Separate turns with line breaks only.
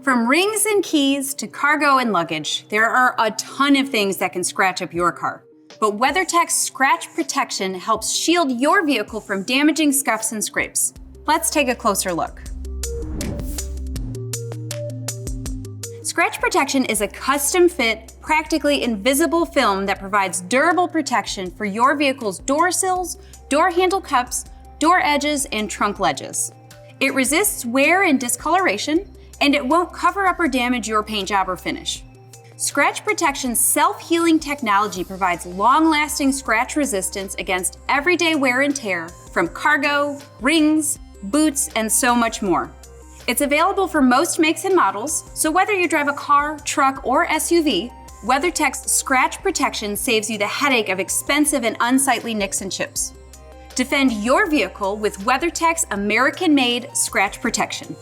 From rings and keys to cargo and luggage, there are a ton of things that can scratch up your car. But WeatherTech Scratch Protection helps shield your vehicle from damaging scuffs and scrapes. Let's take a closer look. Scratch Protection is a custom-fit, practically invisible film that provides durable protection for your vehicle's door sills, door handle cups, door edges, and trunk ledges. It resists wear and discoloration, and it won't cover up or damage your paint job or finish. Scratch Protection's self-healing technology provides long-lasting scratch resistance against everyday wear and tear from cargo, rings, boots, and so much more. It's available for most makes and models, so whether you drive a car, truck, or SUV, WeatherTech's Scratch Protection saves you the headache of expensive and unsightly nicks and chips. Defend your vehicle with WeatherTech's American-made Scratch Protection.